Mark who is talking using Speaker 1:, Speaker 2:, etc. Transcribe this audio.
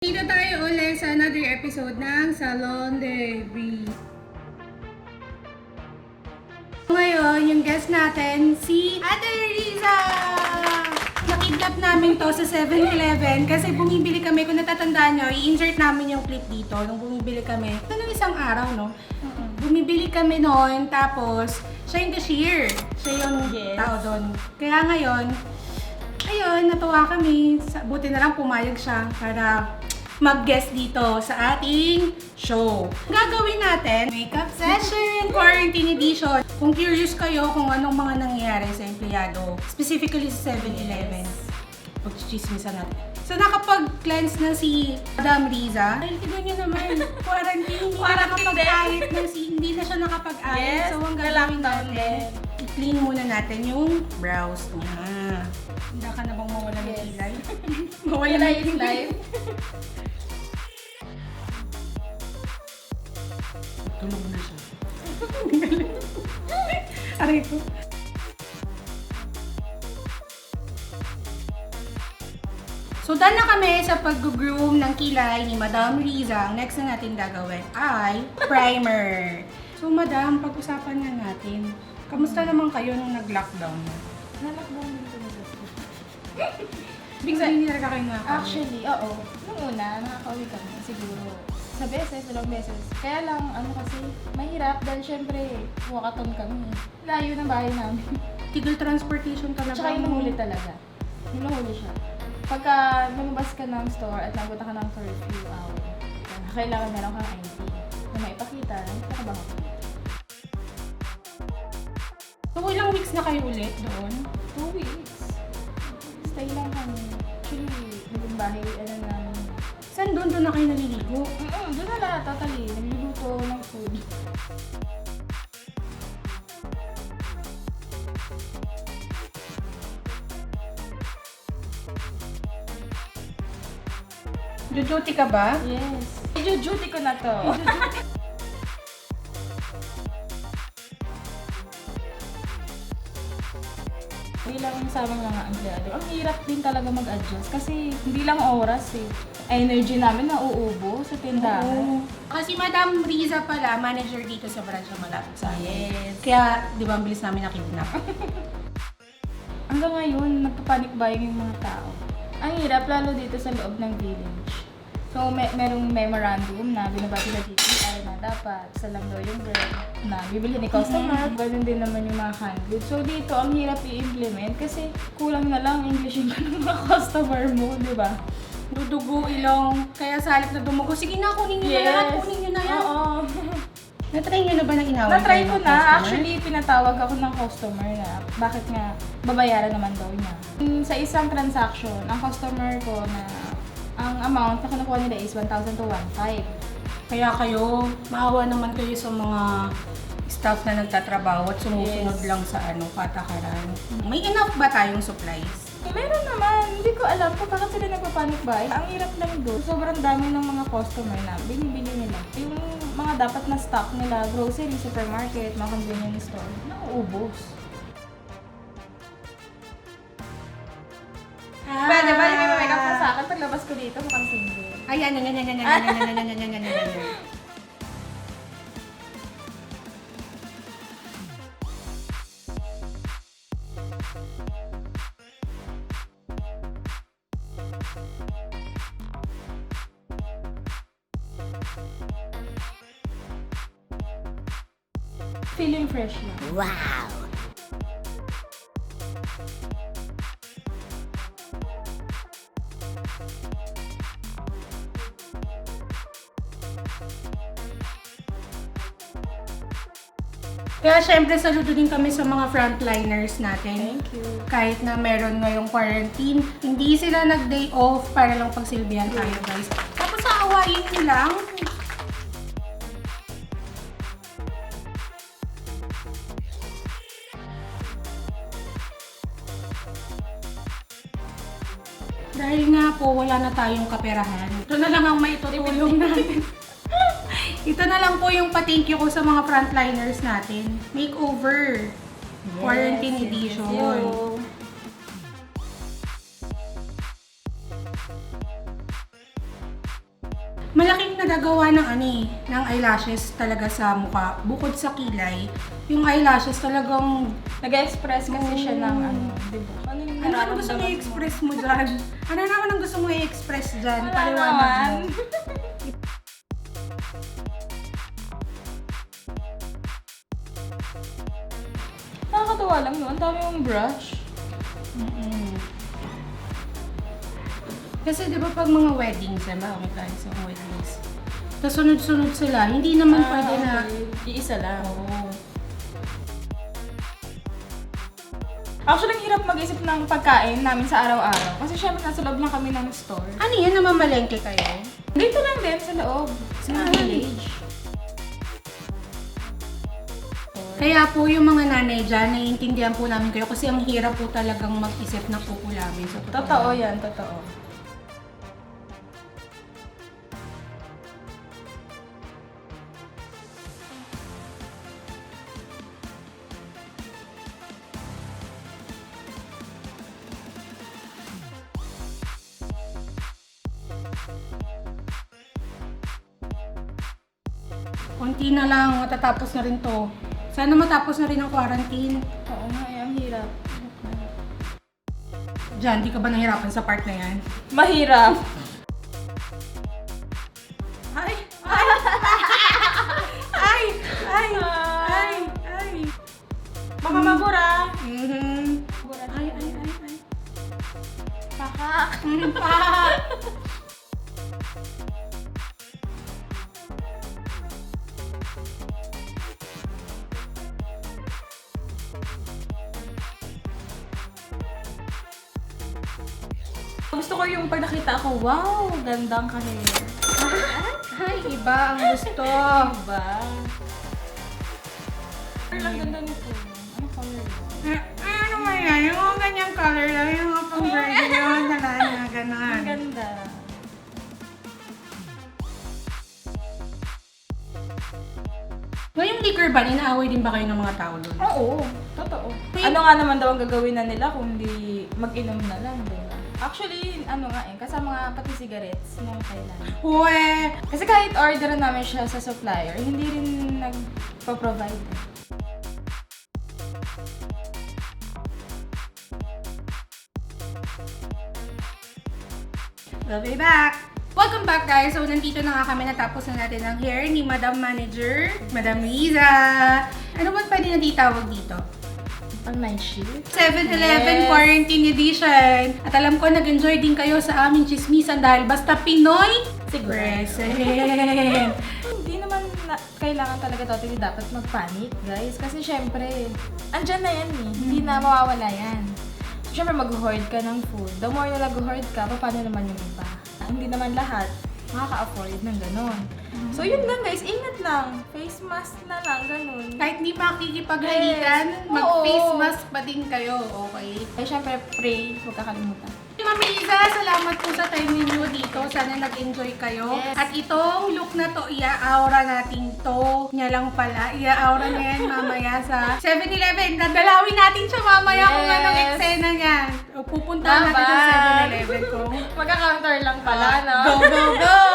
Speaker 1: Dito tayo ulit sa another episode ng Salon de V. Ngayon, yung guest natin, si Ate Rizza! Nakidnap namin to sa 7-Eleven kasi bumibili kami, kung natatandaan nyo, i-insert namin yung clip dito nung bumibili kami. Ito nung isang araw, no? Bumibili kami noon, tapos siya yung cashier. Siya yung tao doon. Kaya ngayon, ayun, natuwa kami. Buti na lang pumayag siya para mag-guest dito sa ating show. Gagawin natin makeup session, quarantine edition. Kung curious kayo kung anong mga nangyayari sa empleyado, specifically sa 7-Eleven, pag-chismisan natin. So, nakapag-cleanse na si Madam Rizza. Ay, tignan nyo naman, quarantine. Para nakapag-ayit na hindi na siya nakapag-ayit. So, ang gagawin natin, i-clean muna natin yung brows niya. Hindi ka na bang mawala ng kilay? Mawala ng kilay? Tulog na siya. Aray ko. So, done na kami sa pag-groom ng kilay ni Madam Rizza. Ang next na natin gagawin ay primer. So, Madam, pag-usapan na natin. Kamusta naman kayo nung nag-lockdown?
Speaker 2: Na-lockdown din ko na gusto.
Speaker 1: Big sabihin nila kayo na
Speaker 2: Actually, oo. Nung una, nakaka-uwi kami siguro sa beses, dalawang beses. Kaya lang, kasi, mahirap dahil syempre, walkathon kami. Layo ng bahay namin.
Speaker 1: Tigil transportation talaga.
Speaker 2: Tsaka yung nahuli talaga. Yung nahuli siya. Pagka lumabas ka ng store at nabuta ka ng curfew hour, kailangan meron kang ID na maipakita, nakabaho ka.
Speaker 1: So, ilang weeks na kayo ulit doon?
Speaker 2: 2 weeks. Stay lang kami. Actually, naging bahay, namin.
Speaker 1: Saan doon na kayo naliligo?
Speaker 2: Doon na lahat, totally. Nagluluto ng food.
Speaker 1: Duty ka ba?
Speaker 2: Yes. I-duty ko na to. Bilang sa aming mga empleyado, ang hirap din talaga mag-adjust kasi hindi lang oras eh. Energy namin nauubo sa tindahan.
Speaker 1: Oo. Kasi Madam Rizza pala, manager dito sa branch na malapit sa amin.
Speaker 2: Yes.
Speaker 1: Kaya, di ba, ang bilis namin nakidnap.
Speaker 2: Hanggang ngayon, nagpapanik buying yung mga tao. Ang hirap lalo dito sa loob ng village. So, merong memorandum na binabati na DTI na dapat isa lang daw yung girl na bibili ni customer. Ganun din naman yung mga hand goods. So, dito ang hirap i-implement kasi kulang na lang Englishin ka ng mga customer mo, di ba?
Speaker 1: Dudugo, ilong, kaya sa halip na dumugo, sige na, kunin nyo na yan, kunin nyo na yan.
Speaker 2: Oo.
Speaker 1: Na-try nyo na ba ng inaway?
Speaker 2: Na-try ko
Speaker 1: ng
Speaker 2: na.
Speaker 1: customer?
Speaker 2: Actually, pinatawag ako ng customer na bakit nga babayaran naman daw niya. Sa isang transaction, ang customer ko na ang amount na kinukuha nila is 1,000 to 1,500.
Speaker 1: Kaya kayo, maawa naman kayo sa mga staff na nagtatrabaho at sumusunod
Speaker 2: Yes.
Speaker 1: lang sa patakaran. May enough ba tayong supplies?
Speaker 2: Meron naman. Hindi ko alam kung bakit sila nagpa-panic buy. Ang hirap lang doon. Sobrang dami ng mga customer na binibili nila. Yung mga dapat na stock nila, grocery, supermarket, mga convenience store, nauubos. Pwede ba yung may makeup sa akin? Paglabas ko dito, mukhang single.
Speaker 1: Ayan, yan, yan, yan, yan, yan, yan, yan, yan, yan, yan, yan, yan, yan.
Speaker 2: Feeling fresh na.
Speaker 3: Wow!
Speaker 1: Kaya syempre, saludo din kami sa mga frontliners natin.
Speaker 2: Thank you.
Speaker 1: Kahit na meron ngayong quarantine, hindi sila nag-day off para lang pagsilbihan tayo, guys. Tapos aawayin nyo lang. Dahil nga po, wala na tayong kaperahan. Ito na lang ang maitutulong natin. Ito na lang po yung pa-thank you ko sa mga frontliners natin. Makeover. Quarantine edition.
Speaker 2: Yo.
Speaker 1: malaking nagagawa ng ng eyelashes talaga sa mukha. Bukod sa kilay, yung eyelashes talagang...
Speaker 2: Nag-express kasi siya ng diba?
Speaker 1: Ano gusto mo i-express mo dyan? Ano naman ang gusto mo i-express dyan?
Speaker 2: Wala
Speaker 1: Paliwanag
Speaker 2: naman.
Speaker 1: mo.
Speaker 2: Nakakatuwa lang no, ang dami yung brush.
Speaker 1: Kasi di ba pag mga weddings, okay tayo sa weddings. Tapos sunod-sunod sila, hindi naman pwede na...
Speaker 2: Iisa lang.
Speaker 1: Oo.
Speaker 2: Actually, ang hirap mag-isip ng pagkain namin sa araw-araw. Kasi syempre nasa loob lang kami ng store.
Speaker 1: Ano yan? Namamalengke kayo?
Speaker 2: Dito lang din sa loob. Sa village.
Speaker 1: Kaya po yung mga nanay dyan, naiintindihan po namin kayo kasi ang hirap po talagang mag-isip ng pupulamin. So,
Speaker 2: Totoo yan, totoo.
Speaker 1: Konti na lang, matatapos na rin to. Sana matapos na rin ang quarantine.
Speaker 2: Oo nga, ang hirap.
Speaker 1: Diyan, di ka ba nahirapan sa part na yan?
Speaker 2: Mahirap.
Speaker 1: Ay! Ay! Ay! Ay! Ay! Ay!
Speaker 2: Baka mabura.
Speaker 1: Ay! Ay! Ay! Ay!
Speaker 2: Pakak.
Speaker 1: Pak!
Speaker 2: Gusto ko yung pag nakita ako, wow, gandang ka-hair.
Speaker 1: Ay! Iba ang gusto.
Speaker 2: Diba? Ang ganda nito. Ano color?
Speaker 1: Ano ba yan? Yung mga ganyang color lang, yung mga pang-birthday yung na gano'n.
Speaker 2: Ang ganda.
Speaker 1: Ngayong liquor ban, inaaway din ba kayo ng mga tao doon?
Speaker 2: Oo, totoo. Ano nga naman daw ang gagawin na nila kung di mag-inom na lang, diba? Actually, kasama nga pati cigarettes nung kailan.
Speaker 1: Uwe!
Speaker 2: Kasi kahit order namin siya sa supplier, hindi rin nagpa-provide.
Speaker 1: We'll be back! Welcome back guys! So nandito na nga kami, natapos na natin ang hair ni Madam Manager, Madam Rizza. Ano ba pwede na tawag dito?
Speaker 2: Pang night shift?
Speaker 1: 7-Eleven Quarantine Edition! At alam ko nag-enjoy din kayo sa aming chismisan dahil basta Pinoy, present!
Speaker 2: Hindi naman kailangan talaga totally dapat mag-panic guys. Kasi syempre, andyan na yan eh. Hindi na mawawala yan. So, syempre mag-hoard ka ng food. The more na nag-hoard ka, paano naman yung iba? Hindi naman lahat makaka-afford ng ganon. So yun lang guys, ingat lang. Face mask na lang, ganun.
Speaker 1: Kahit di makikipaghalikan, mag-face mask pa din kayo, okay?
Speaker 2: Ay syempre, pray, huwag kakalimutan.
Speaker 1: Ma'am Rizza, salamat po sa time ninyo dito. Sana nag-enjoy kayo.
Speaker 2: Yes.
Speaker 1: At itong look na to, ia-aura natin to. Nya lang pala. Ia-aura na yan mamaya sa 7-Eleven. Dadalawin natin siya mamaya kung
Speaker 2: Yes.
Speaker 1: anong eksena niya. Pupunta natin sa 7-Eleven ko.
Speaker 2: Magka-counter lang pala, no?
Speaker 1: Go, go, go!